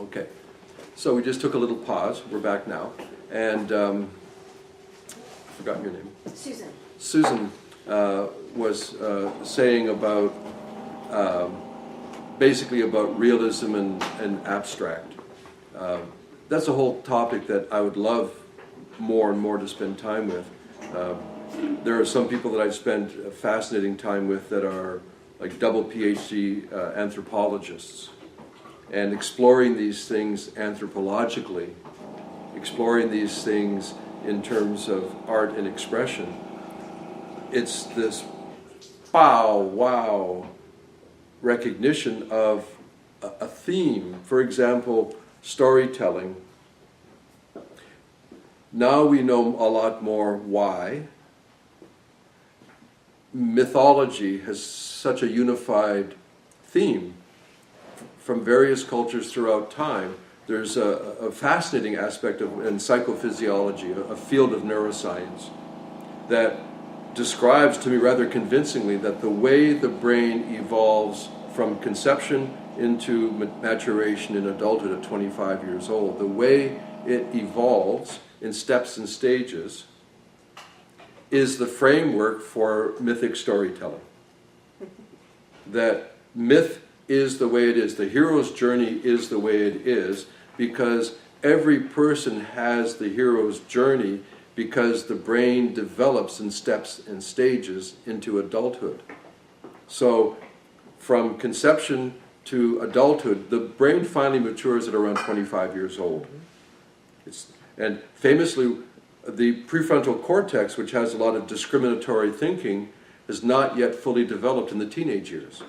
Okay, so we just took a little pause. We're back now, and I've forgotten your name. Susan. Susan was saying about basically about realism and abstract. That's a whole topic that I would love more and more to spend time with. There are some people that I've spent a fascinating time with that are like double PhD anthropologists, and exploring these things anthropologically, exploring these things in terms of art and expression. It's this wow recognition of a theme. For example, storytelling. Now we know a lot more why. Mythology has such a unified theme from various cultures throughout time. There's a fascinating aspect in psychophysiology, a field of neuroscience, that describes to me rather convincingly that the way the brain evolves from conception into maturation in adulthood at 25 years old, the way it evolves in steps and stages is the framework for mythic storytelling. That myth is the way it is, the hero's journey is the way it is, because every person has the hero's journey because the brain develops in steps and stages into adulthood. So from conception to adulthood, the brain finally matures at around 25 years old. And famously, the prefrontal cortex, which has a lot of discriminatory thinking, is not yet fully developed in the teenage years,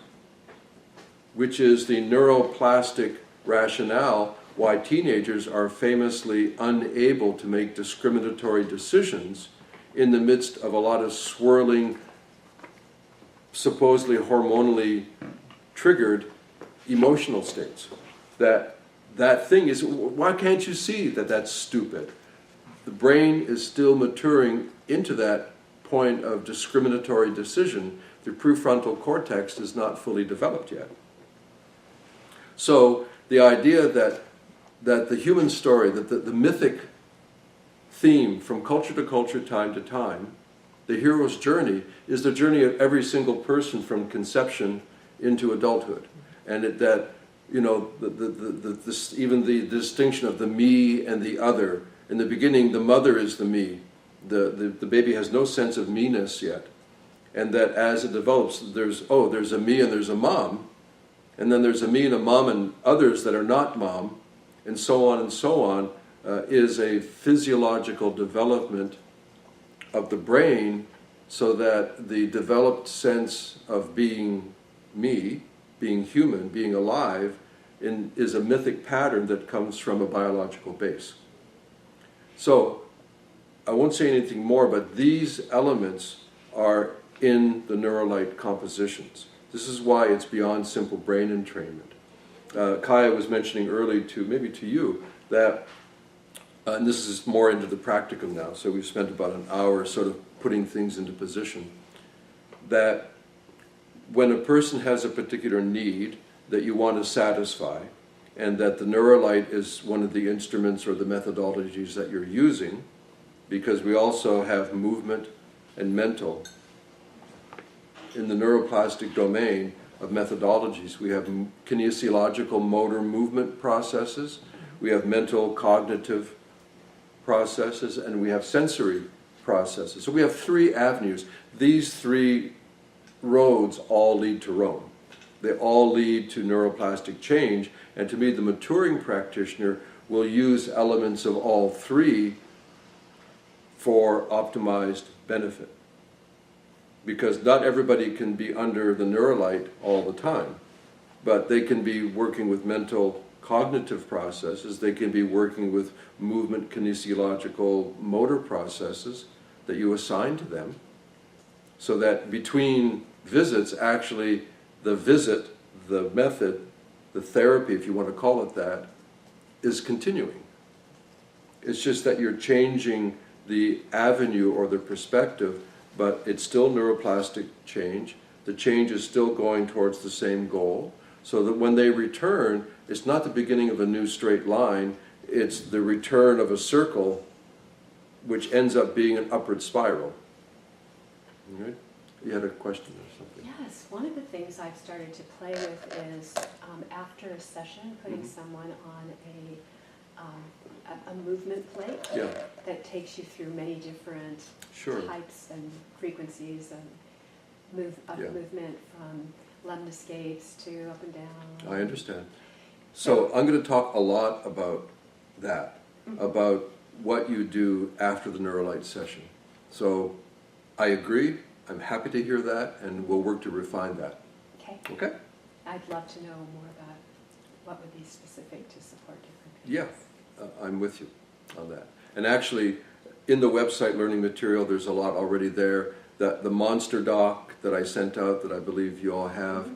which is the neuroplastic rationale why teenagers are famously unable to make discriminatory decisions in the midst of a lot of swirling, supposedly hormonally triggered emotional states. That thing is, why can't you see that that's stupid? The brain is still maturing into that point of discriminatory decision. The prefrontal cortex is not fully developed yet. So the idea that the human story, that the mythic theme from culture to culture, time to time, the hero's journey is the journey of every single person from conception into adulthood. And even the distinction of the me and the other. In the beginning, the mother is the me. The baby has no sense of me-ness yet. And that as it develops, there's a me and there's a mom. And then there's a me and a mom and others that are not mom. And so on, is a physiological development of the brain so that the developed sense of being me, being human, being alive, is a mythic pattern that comes from a biological base. So, I won't say anything more, but these elements are in the Neurolite compositions. This is why it's beyond simple brain entrainment. Kaya was mentioning early maybe to you, that, and this is more into the practicum now, so we've spent about an hour sort of putting things into position, that when a person has a particular need that you want to satisfy, and that the Neurolite is one of the instruments or the methodologies that you're using, because we also have movement and mental. In the neuroplastic domain of methodologies, we have kinesiological motor movement processes, we have mental cognitive processes, and we have sensory processes. So we have three avenues. These three roads all lead to Rome. They all lead to neuroplastic change, and to me the maturing practitioner will use elements of all three for optimized benefit. Because not everybody can be under the Neurolite all the time, but they can be working with mental cognitive processes, they can be working with movement kinesiological motor processes that you assign to them, so that between visits, actually the visit, the method, the therapy, if you want to call it that, is continuing. It's just that you're changing the avenue or the perspective, but it's still neuroplastic change. The change is still going towards the same goal. So that when they return, it's not the beginning of a new straight line, it's the return of a circle which ends up being an upward spiral. Right? You had a question or something? Yes, one of the things I've started to play with is after a session, putting someone on a movement plate that takes you through many different types and frequencies and movement from lemniscapes to up and down. I understand. So I'm going to talk a lot about that, about what you do after the Neurolight session. So I agree, I'm happy to hear that, and we'll work to refine that. Okay. Okay? I'd love to know more about what would be specific to support different people. Yeah, I'm with you on that. And actually, in the website learning material, there's a lot already there. The monster doc that I sent out, that I believe you all have,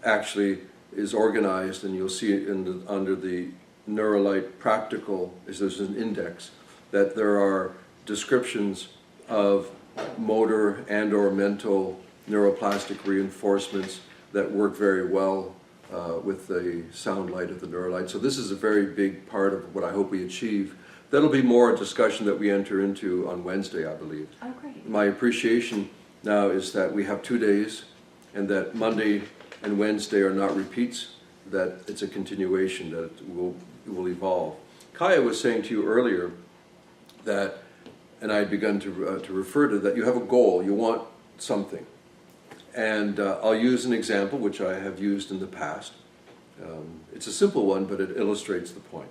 actually is organized, and you'll see it under the Neurolight Practical, there's an index, that there are descriptions of motor and or mental neuroplastic reinforcements that work very well with the sound light of the Neurolight. So this is a very big part of what I hope we achieve. That'll be more a discussion that we enter into on Wednesday, I believe. Oh, great. My appreciation now is that we have 2 days, and that Monday and Wednesday are not repeats, that it's a continuation, that it will evolve. Kaya was saying to you earlier that, and I had begun to refer to that, you have a goal, you want something. And I'll use an example which I have used in the past. It's a simple one, but it illustrates the point.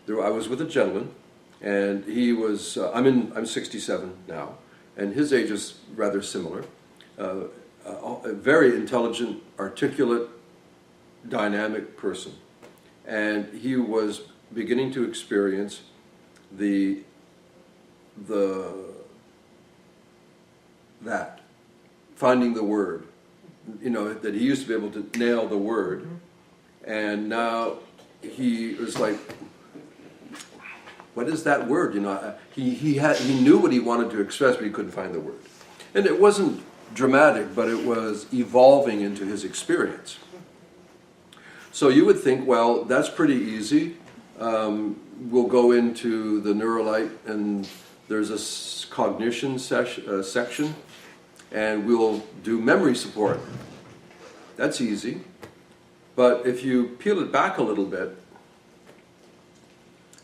I was with a gentleman, and he was, I'm 67 now, and his age is rather similar. A very intelligent, articulate, dynamic person. And he was beginning to experience finding the word. You know, that he used to be able to nail the word, and now he was like, what is that word? You know, he knew what he wanted to express, but he couldn't find the word. And it wasn't dramatic, but it was evolving into his experience. So you would think, well, that's pretty easy. We'll go into the Neurolight, and there's a cognition section, and we'll do memory support. That's easy. But if you peel it back a little bit,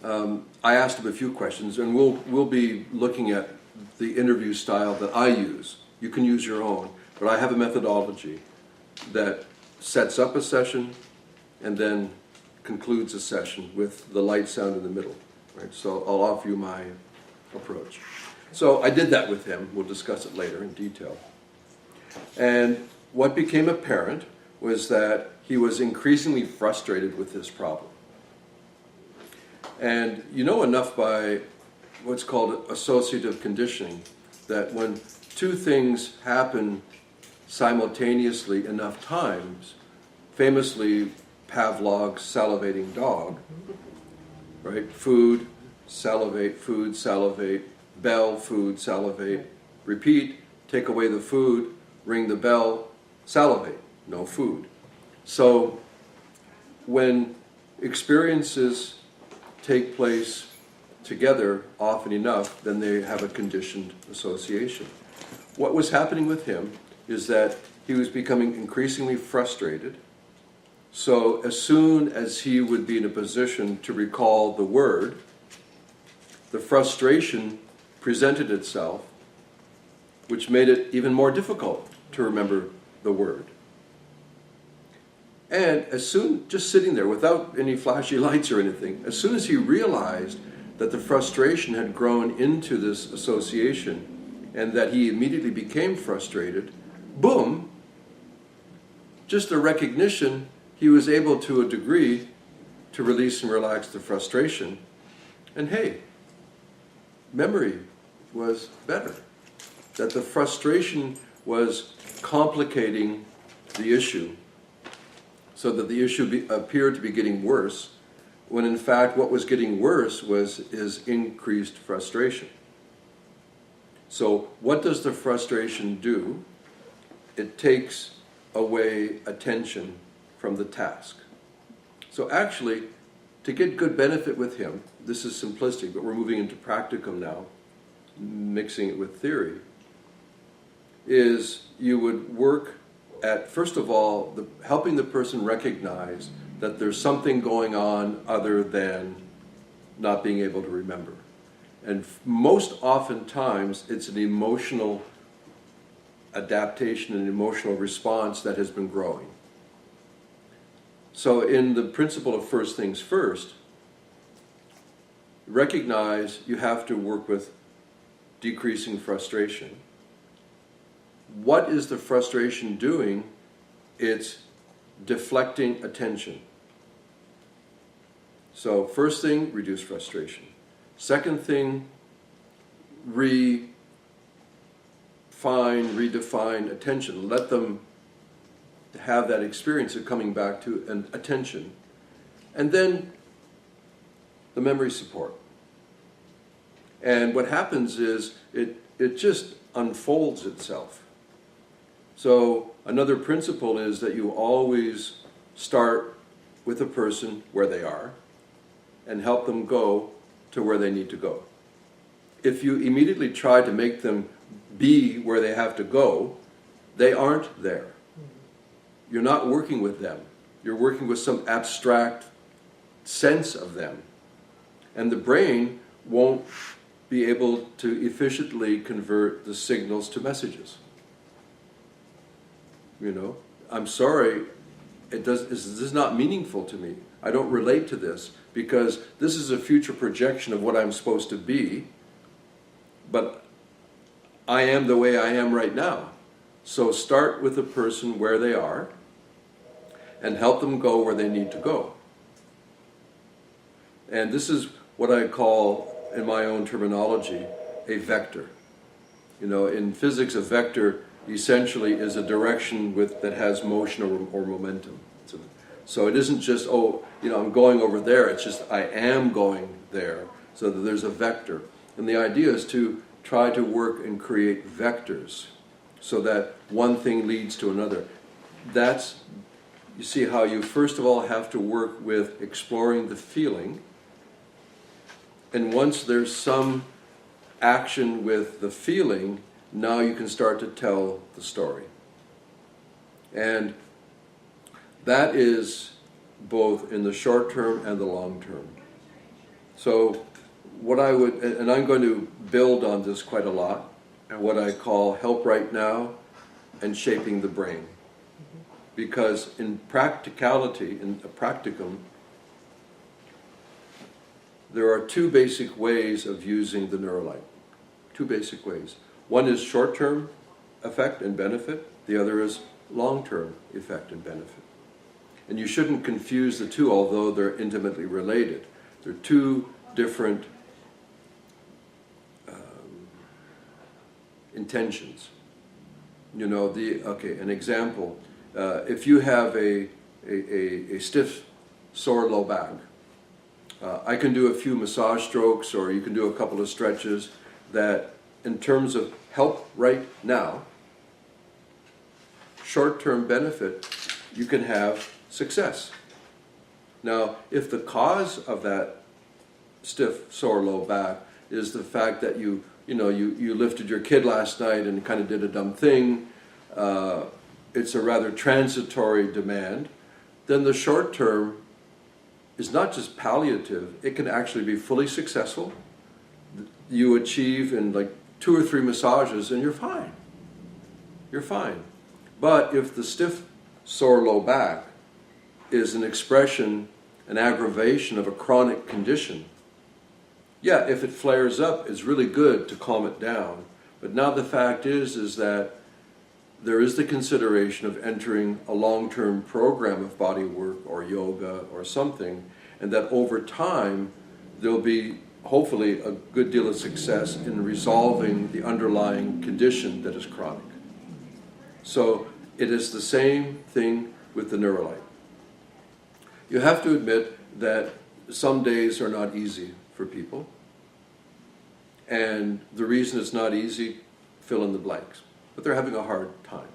I asked him a few questions, and we'll be looking at the interview style that I use. You can use your own, but I have a methodology that sets up a session and then concludes a session with the light sound in the middle. Right? So I'll offer you my approach. So I did that with him. We'll discuss it later in detail. And what became apparent was that he was increasingly frustrated with this problem. And you know enough by what's called associative conditioning that when two things happen simultaneously enough times, famously Pavlov's salivating dog, right? Food, salivate, bell, food, salivate, repeat, take away the food, ring the bell, salivate, no food. So when experiences take place together often enough, then they have a conditioned association. What was happening with him is that he was becoming increasingly frustrated. So as soon as he would be in a position to recall the word, the frustration presented itself, which made it even more difficult to remember the word. And as soon, just sitting there without any flashy lights or anything, as soon as he realized that the frustration had grown into this association and that he immediately became frustrated, boom, just a recognition, he was able to a degree to release and relax the frustration. And hey, memory was better. That the frustration was complicating the issue so that the issue appeared to be getting worse, when in fact what was getting worse was his increased frustration. So what does the frustration do? It takes away attention from the task. So actually, to get good benefit with him, this is simplistic, but we're moving into practicum now, mixing it with theory, is you would work at, first of all, helping the person recognize that there's something going on other than not being able to remember. And most oftentimes, it's an emotional adaptation, an emotional response that has been growing. So in the principle of first things first, recognize you have to work with decreasing frustration. What is the frustration doing? It's deflecting attention. So first thing, reduce frustration. Second thing, redefine attention. Let them have that experience of coming back to an attention. And then the memory support. And what happens is it just unfolds itself. So another principle is that you always start with a person where they are and help them go to where they need to go. If you immediately try to make them be where they have to go, they aren't there. You're not working with them. You're working with some abstract sense of them. And the brain won't be able to efficiently convert the signals to messages. You know, I'm sorry, this is not meaningful to me. I don't relate to this because this is a future projection of what I'm supposed to be, but I am the way I am right now. So start with the person where they are and help them go where they need to go. And this is what I call, in my own terminology, a vector. You know, in physics, a vector essentially is a direction that has motion or momentum. So it isn't just, I'm going over there, it's just I am going there, so that there's a vector. And the idea is to try to work and create vectors so that one thing leads to another. That's, you see how you first of all have to work with exploring the feeling, and once there's some action with the feeling, now you can start to tell the story. And that is both in the short term and the long term. So what I would, and I'm going to build on this quite a lot, and what I call help right now and shaping the brain. Because in practicality, in a practicum, there are two basic ways of using the neurolight. Two basic ways. One is short-term effect and benefit. The other is long-term effect and benefit. And you shouldn't confuse the two, although they're intimately related. They're two different intentions. You know, an example. If you have a stiff, sore low back, I can do a few massage strokes, or you can do a couple of stretches that, in terms of help right now, short-term benefit, you can have success. Now, if the cause of that stiff, sore low back is the fact that you lifted your kid last night and kind of did a dumb thing, it's a rather transitory demand, then the short term is not just palliative, it can actually be fully successful. You achieve in like 2 or 3 massages and you're fine. You're fine. But if the stiff, sore low back is an expression, an aggravation of a chronic condition, yeah, if it flares up, it's really good to calm it down. But now the fact is that there is the consideration of entering a long-term program of body work or yoga or something, and that over time there'll be hopefully a good deal of success in resolving the underlying condition that is chronic. So it is the same thing with the neurolight. You have to admit that some days are not easy for people, and the reason it's not easy, fill in the blanks. But they're having a hard time.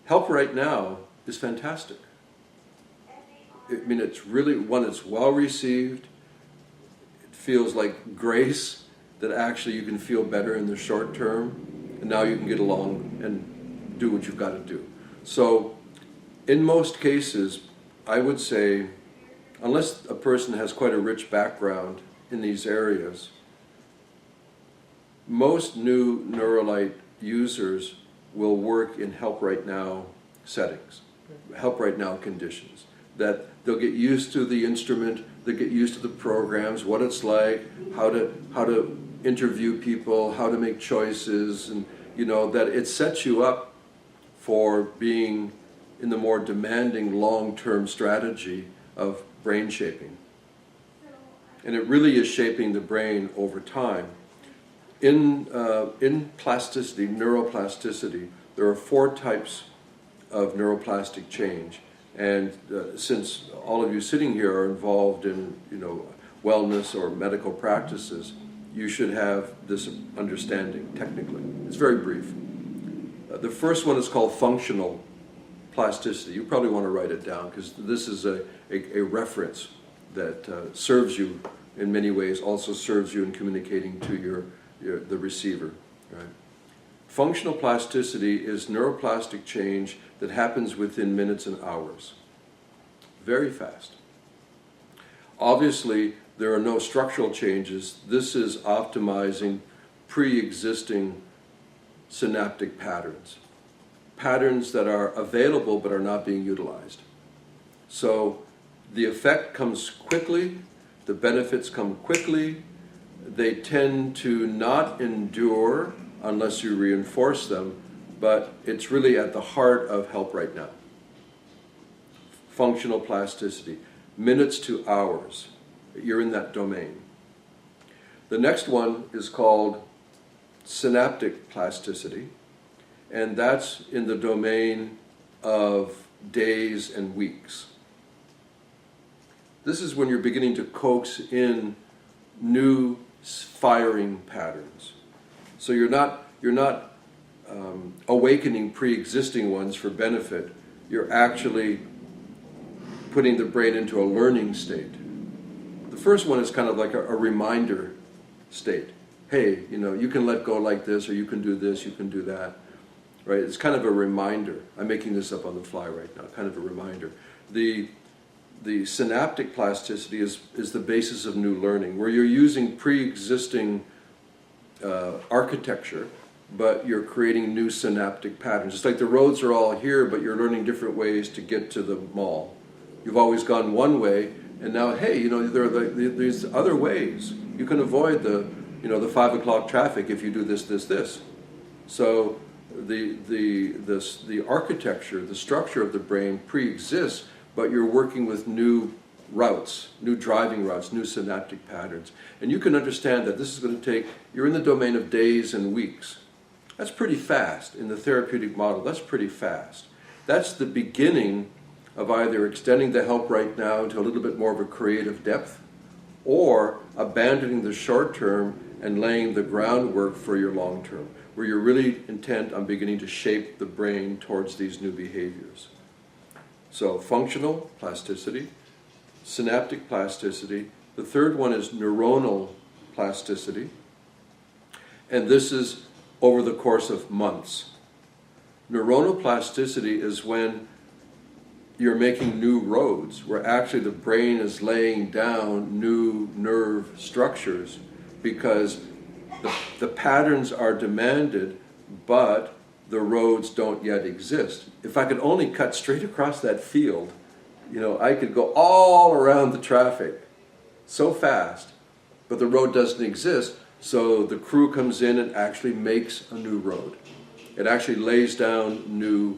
Help right now is fantastic. I mean, it's really, when it's well received, it feels like grace, that actually you can feel better in the short term, and now you can get along and do what you've got to do. So in most cases, I would say, unless a person has quite a rich background in these areas, most new Neurolite users will work in help right now settings, help right now conditions. That they'll get used to the instrument, they'll get used to the programs, what it's like, how to interview people, how to make choices, and that it sets you up for being in the more demanding long-term strategy of brain shaping. And it really is shaping the brain over time. In plasticity, neuroplasticity, there are 4 types of neuroplastic change. And since all of you sitting here are involved in wellness or medical practices, you should have this understanding technically. It's very brief. The first one is called functional plasticity. You probably want to write it down because this is a reference that serves you in many ways, also serves you in communicating to the receiver. Right? Functional plasticity is neuroplastic change that happens within minutes and hours. Very fast. Obviously, there are no structural changes. This is optimizing pre-existing synaptic patterns. Patterns that are available but are not being utilized. So the effect comes quickly, the benefits come quickly, they tend to not endure unless you reinforce them, but it's really at the heart of help right now. Functional plasticity, minutes to hours, you're in that domain. The next one is called synaptic plasticity, and that's in the domain of days and weeks. This is when you're beginning to coax in new firing patterns. So you're not awakening pre-existing ones for benefit. You're actually putting the brain into a learning state. The first one is kind of like a reminder state. Hey, you can let go like this, or you can do this, you can do that. Right? It's kind of a reminder. I'm making this up on the fly right now, kind of a reminder. The synaptic plasticity is the basis of new learning, where you're using pre-existing architecture, but you're creating new synaptic patterns. It's like the roads are all here, but you're learning different ways to get to the mall. You've always gone one way, and now, hey, there are these other ways. You can avoid the 5 o'clock traffic if you do this, this, this. So the architecture, the structure of the brain pre-exists, but you're working with new routes, new driving routes, new synaptic patterns. And you can understand that this is going to take, you're in the domain of days and weeks. That's pretty fast. In the therapeutic model, that's pretty fast. That's the beginning of either extending the help right now to a little bit more of a creative depth, or abandoning the short term and laying the groundwork for your long term, where you're really intent on beginning to shape the brain towards these new behaviors. So functional plasticity, synaptic plasticity. The third one is neuronal plasticity. And this is over the course of months. Neuronal plasticity is when you're making new roads, where actually the brain is laying down new nerve structures because the patterns are demanded, but the roads don't yet exist. If I could only cut straight across that field, I could go all around the traffic so fast, but the road doesn't exist, so the crew comes in and actually makes a new road. It actually lays down new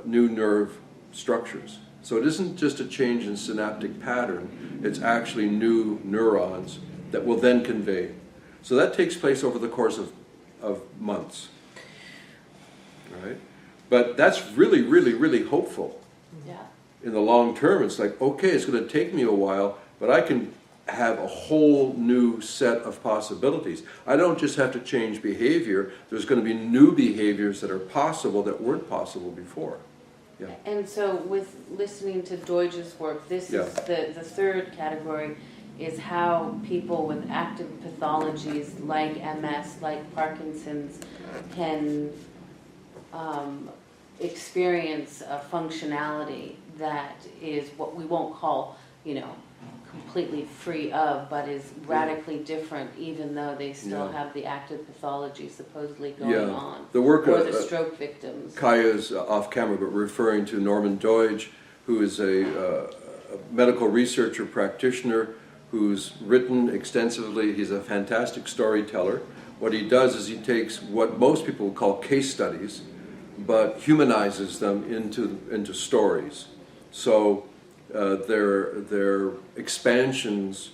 nerve structures. So it isn't just a change in synaptic pattern, it's actually new neurons that will then convey. So that takes place over the course of months. Right? But that's really, really, really hopeful. Yeah. In the long term, it's like, okay, it's going to take me a while, but I can have a whole new set of possibilities. I don't just have to change behavior. There's going to be new behaviors that are possible that weren't possible before. Yeah. And so with listening to Deutsch's work, this is the third category, is how people with active pathologies like MS, like Parkinson's, can experience a functionality that is what we won't call, completely free of, but is radically different, even though they still have the active pathology supposedly going on. The work or of the stroke victims. Kaya's off camera, but referring to Norman Deutsch, who is a medical researcher practitioner who's written extensively. He's a fantastic storyteller. What he does is he takes what most people would call case studies, but humanizes them into stories. So they're expansions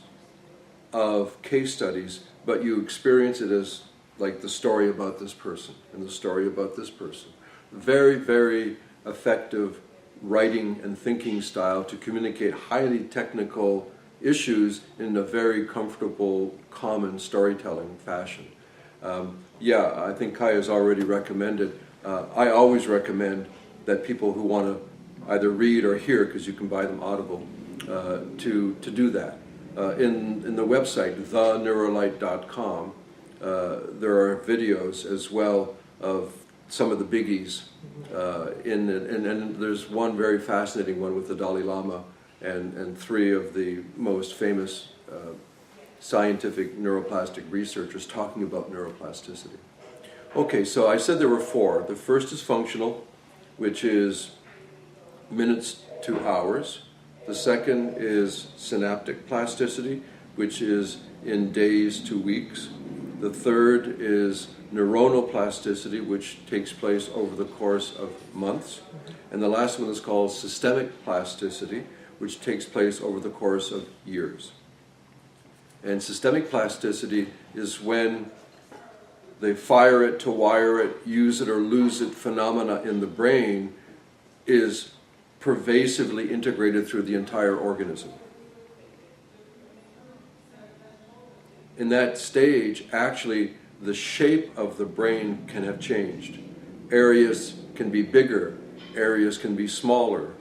of case studies, but you experience it as like the story about this person and the story about this person. Very, very effective writing and thinking style to communicate highly technical issues in a very comfortable, common storytelling fashion. I think Kaya's already recommended. I always recommend that people who want to either read or hear, because you can buy them Audible, to do that. In the website, theneurolight.com, there are videos as well of some of the biggies and there's one very fascinating one with the Dalai Lama and three of the most famous scientific neuroplastic researchers talking about neuroplasticity. Okay, so I said there were four. The first is functional, which is minutes to hours. The second is synaptic plasticity, which is in days to weeks. The third is neuronal plasticity, which takes place over the course of months. And the last one is called systemic plasticity, which takes place over the course of years. And systemic plasticity is when they fire it to wire it, use it or lose it phenomena in the brain is pervasively integrated through the entire organism. In that stage, actually, the shape of the brain can have changed. Areas can be bigger, areas can be smaller,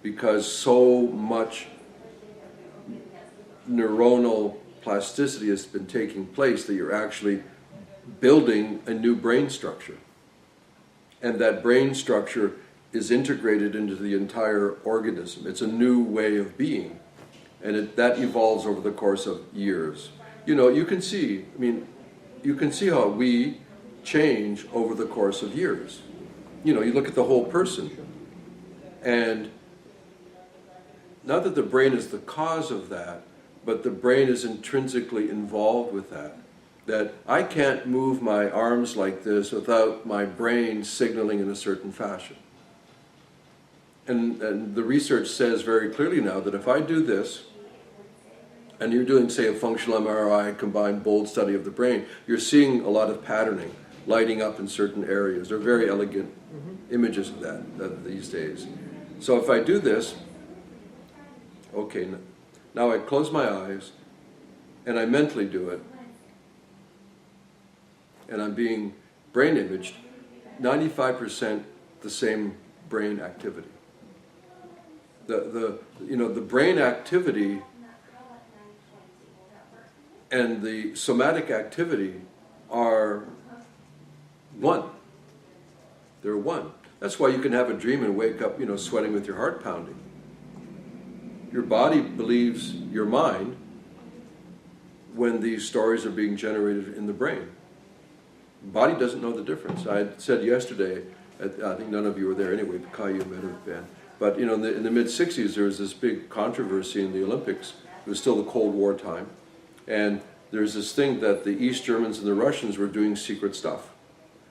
because so much neuronal plasticity has been taking place that you're actually building a new brain structure. And that brain structure is integrated into the entire organism. It's a new way of being. And that evolves over the course of years. You can see how we change over the course of years. You look at the whole person. And not that the brain is the cause of that, but the brain is intrinsically involved with that. That I can't move my arms like this without my brain signaling in a certain fashion. And the research says very clearly now that if I do this, and you're doing, say, a functional MRI, combined bold study of the brain, you're seeing a lot of patterning, lighting up in certain areas. They're very elegant images of that these days. So if I do this, okay, now I close my eyes, and I mentally do it, and I'm being brain imaged, 95% the same brain activity. The brain activity and the somatic activity are one. They're one. That's why you can have a dream and wake up, sweating with your heart pounding. Your body believes your mind when these stories are being generated in the brain. The body doesn't know the difference. I had said yesterday, I think none of you were there anyway, Caillou might have been, but in the mid-60s there was this big controversy in the Olympics. It was still the Cold War time. And there's this thing that the East Germans and the Russians were doing secret stuff.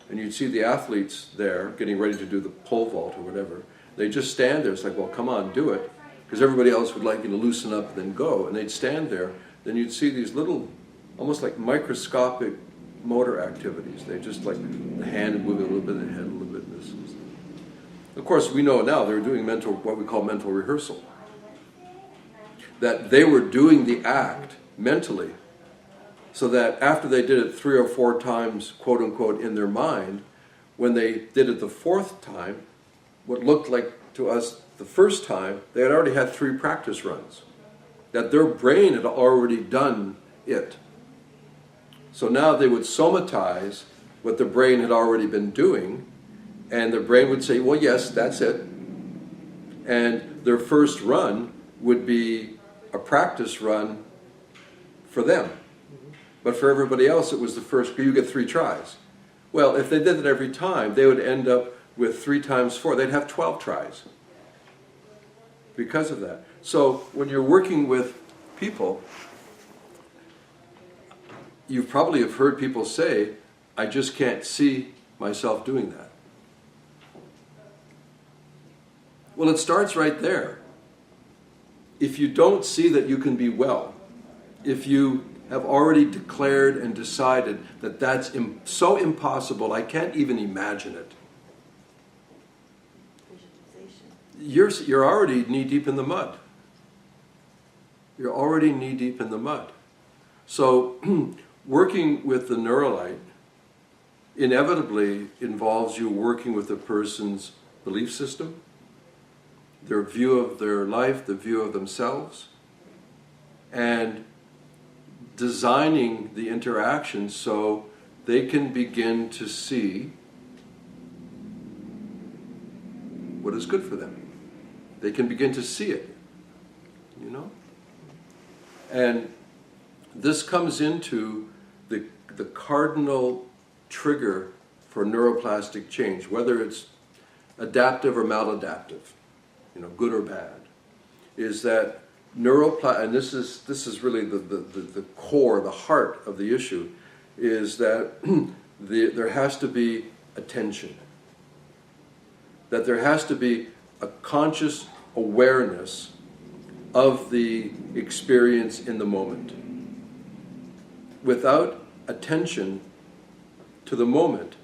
And you'd see the athletes there getting ready to do the pole vault or whatever. They just stand there. It's like, well, come on, do it. Because everybody else would like you to loosen up and then go. And they'd stand there. Then you'd see these little, almost like microscopic motor activities. They just like the hand moving a little bit, the head a little bit. And this. Of course, we know now they're doing what we call mental rehearsal. That they were doing the act mentally, so that after they did it 3 or 4 times, quote unquote, in their mind, when they did it the 4th time, what looked like to us the first time, they had already had 3 practice runs. That their brain had already done it. So now they would somatize what the brain had already been doing, and the brain would say, well, yes, that's it. And their first run would be a practice run for them. But for everybody else, it was the first, you get 3 tries. Well, if they did it every time, they would end up with 3 times 4. They'd have 12 tries because of that. So when you're working with people, you probably have heard people say, I just can't see myself doing that. Well, it starts right there. If you don't see that you can be well, if you have already declared and decided that that's so impossible, I can't even imagine it, you're already knee-deep in the mud. You're already knee-deep in the mud. So working with the Neurolite inevitably involves you working with a person's belief system, their view of their life, the view of themselves, and designing the interaction so they can begin to see what is good for them. They can begin to see it, you know? And this comes into the cardinal trigger for neuroplastic change, whether it's adaptive or maladaptive, you know, good or bad, is that and this is really the core, the heart of the issue, is that there has to be attention. That there has to be a conscious awareness of the experience in the moment. Without attention to the moment,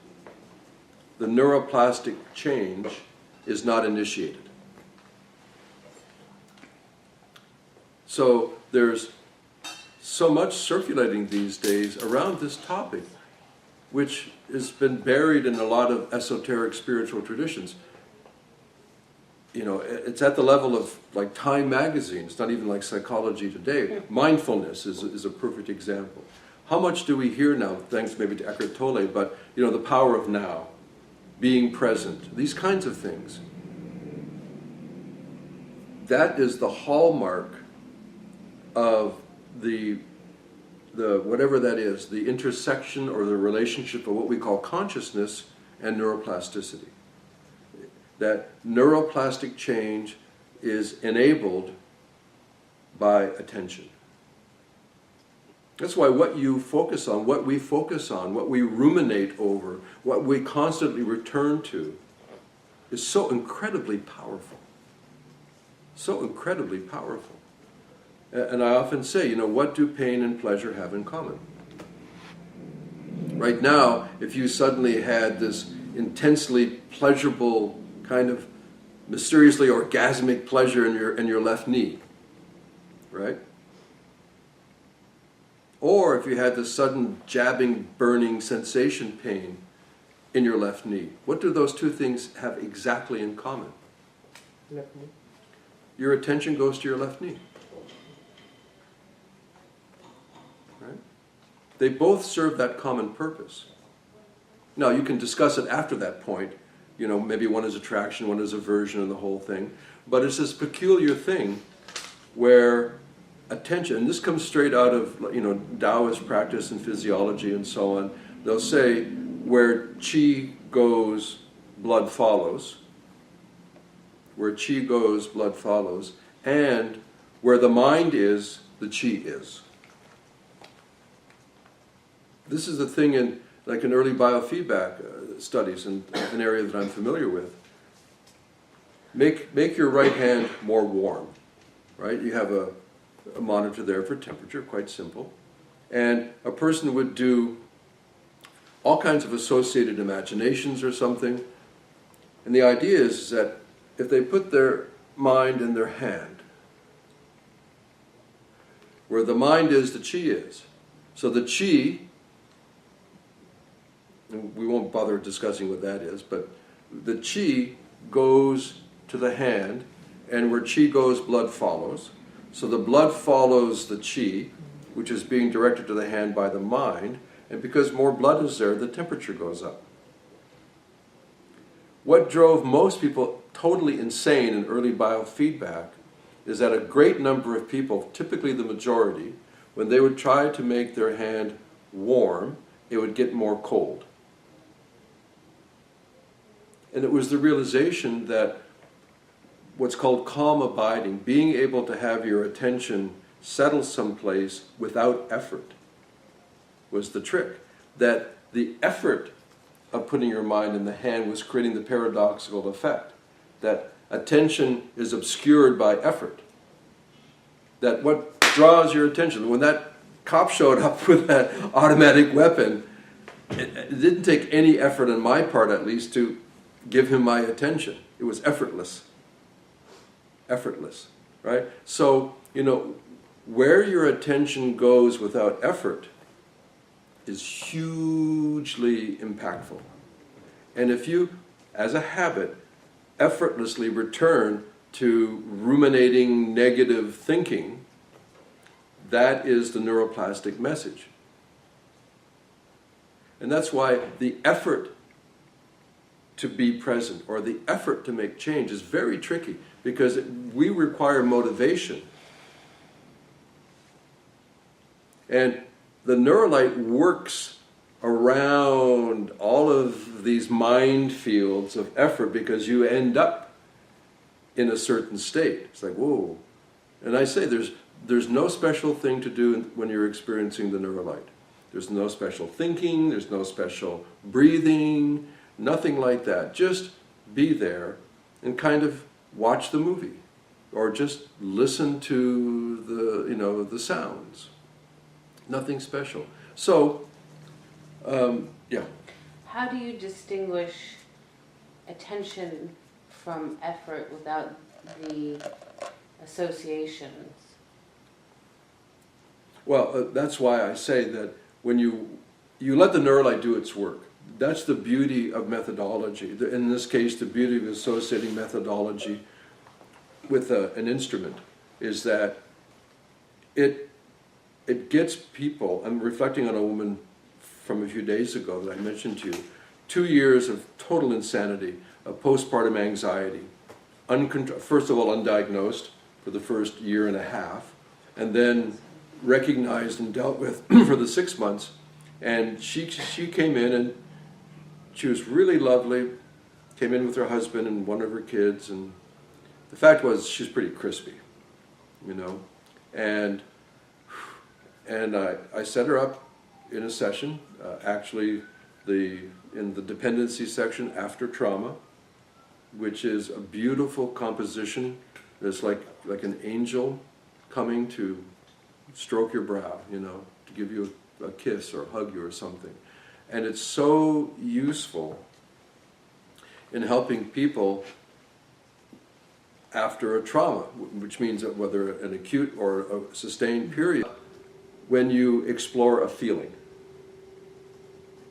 the neuroplastic change is not initiated. So there's so much circulating these days around this topic, which has been buried in a lot of esoteric spiritual traditions. You know, it's at the level of like Time magazine. It's not even like Psychology Today. Mindfulness is a perfect example. How much do we hear now, thanks maybe to Eckhart Tolle, but you know, the power of now, being present, these kinds of things. That is the hallmark of the whatever that is, the intersection or the relationship of what we call consciousness and neuroplasticity. That neuroplastic change is enabled by attention. That's why what you focus on, what we focus on, what we ruminate over, what we constantly return to, is so incredibly powerful. So incredibly powerful. And I often say, you know, what do pain and pleasure have in common? Right now, if you suddenly had this intensely pleasurable kind of mysteriously orgasmic pleasure in your left knee, right? Or if you had this sudden jabbing, burning sensation pain in your left knee, what do those two things have exactly in common? Left knee. Your attention goes to your left knee. Right? They both serve that common purpose. Now, you can discuss it after that point. You know, maybe one is attraction, one is aversion, and the whole thing. But it's this peculiar thing where attention, and this comes straight out of, you know, Taoist practice and physiology and so on. They'll say, where qi goes, blood follows. Where qi goes, blood follows. And where the mind is, the qi is. This is the thing in early biofeedback studies, and an area that I'm familiar with. Make your right hand more warm, right? You have a monitor there for temperature, quite simple. And a person would do all kinds of associated imaginations or something. And the idea is that if they put their mind in their hand, where the mind is, the chi is. So the chi, and we won't bother discussing what that is, but the chi goes to the hand, and where chi goes, blood follows. So the blood follows the chi, which is being directed to the hand by the mind, and because more blood is there, the temperature goes up. What drove most people totally insane in early biofeedback is that a great number of people, typically the majority, when they would try to make their hand warm, it would get more cold. And it was the realization that what's called calm abiding, being able to have your attention settle someplace without effort, was the trick. That the effort of putting your mind in the hand was creating the paradoxical effect. That attention is obscured by effort. That what draws your attention, when that cop showed up with that automatic weapon, it didn't take any effort on my part, at least, to give him my attention. It was effortless. Effortless, right? So, where your attention goes without effort is hugely impactful. And if you, as a habit, effortlessly return to ruminating negative thinking, that is the neuroplastic message. And that's why the effort to be present or the effort to make change is very tricky, because we require motivation. And the neurolight works around all of these mind fields of effort because you end up in a certain state. It's like, whoa. And I say there's no special thing to do when you're experiencing the neurolight. There's no special thinking, there's no special breathing, nothing like that. Just be there and kind of watch the movie or just listen to the sounds. Nothing special. So, yeah. How do you distinguish attention from effort without the associations? Well, that's why I say that when you let the neurolight do its work, that's the beauty of methodology. In this case, the beauty of associating methodology with an instrument is that it gets people. I'm reflecting on a woman from a few days ago that I mentioned to you. 2 years of total insanity, of postpartum anxiety, first of all undiagnosed for the first year and a half, and then recognized and dealt with for the 6 months. And she came in, and she was really lovely, came in with her husband and one of her kids, and the fact was she was pretty crispy, and I set her up in a session, actually in the dependency section after trauma, which is a beautiful composition. It's like an angel coming to stroke your brow, to give you a kiss or hug you or something. And it's so useful in helping people after a trauma, which means that whether an acute or a sustained period, when you explore a feeling.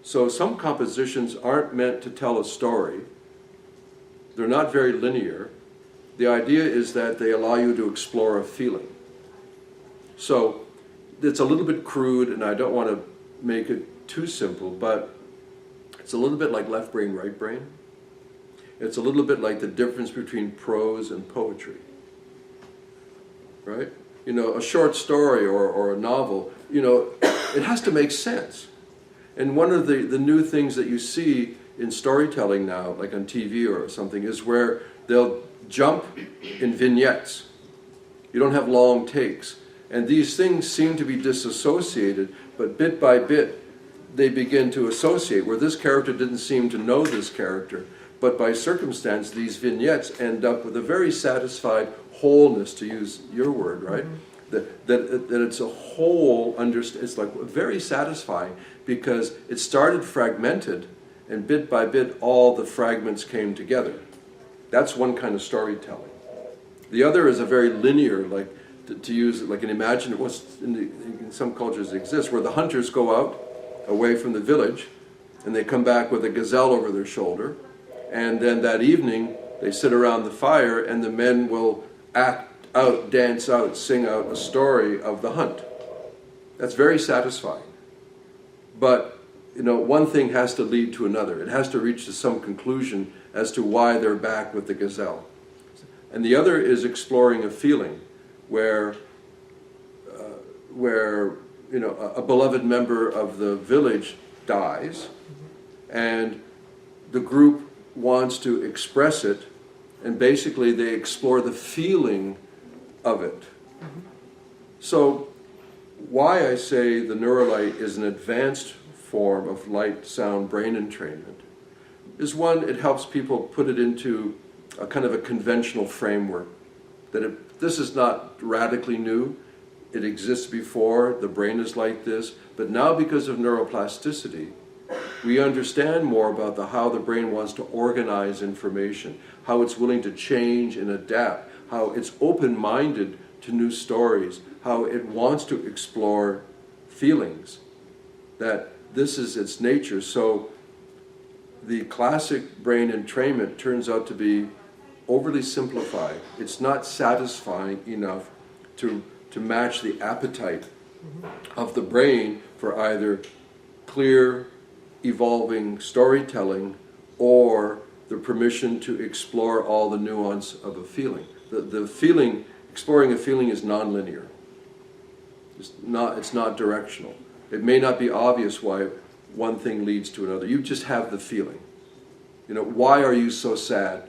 So some compositions aren't meant to tell a story. They're not very linear. The idea is that they allow you to explore a feeling. So it's a little bit crude, and I don't want to make it too simple, but it's a little bit like left brain, right brain. It's a little bit like the difference between prose and poetry, right? A short story or a novel, it has to make sense. And one of the new things that you see in storytelling now, like on TV or something, is where they'll jump in vignettes. You don't have long takes. And these things seem to be disassociated, but bit by bit, they begin to associate, where this character didn't seem to know this character. But by circumstance, these vignettes end up with a very satisfied wholeness, to use your word, right? Mm-hmm. That it's a whole, it's like very satisfying, because it started fragmented, and bit by bit, all the fragments came together. That's one kind of storytelling. The other is a very linear, like to use like an imaginative, what's in some cultures it exists, where the hunters go out away from the village, and they come back with a gazelle over their shoulder. And then that evening, They sit around the fire, and the men will act out, dance out, sing out a story of the hunt. That's very satisfying. But, one thing has to lead to another. It has to reach to some conclusion as to why they're back with the gazelle. And the other is exploring a feeling where a beloved member of the village dies, and the group wants to express it, and basically they explore the feeling of it. So why I say the neurolight is an advanced form of light, sound, brain entrainment is, one, it helps people put it into a kind of a conventional framework, that this is not radically new. It exists before, the brain is like this, but now because of neuroplasticity, we understand more about how the brain wants to organize information, how it's willing to change and adapt, how it's open-minded to new stories, how it wants to explore feelings, that this is its nature. So the classic brain entrainment turns out to be overly simplified. It's not satisfying enough to match the appetite of the brain for either clear, evolving storytelling or the permission to explore all the nuance of a feeling. The feeling, exploring a feeling is nonlinear. It's not directional. It may not be obvious why one thing leads to another. You just have the feeling. Why are you so sad?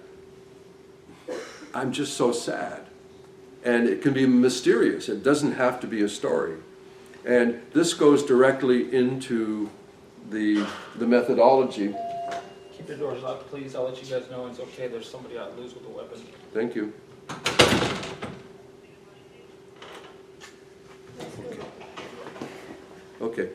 I'm just so sad. And it can be mysterious. It doesn't have to be a story. And this goes directly into the methodology. Keep the doors locked, please. I'll let you guys know it's okay. There's somebody out loose with a weapon. Thank you. Okay.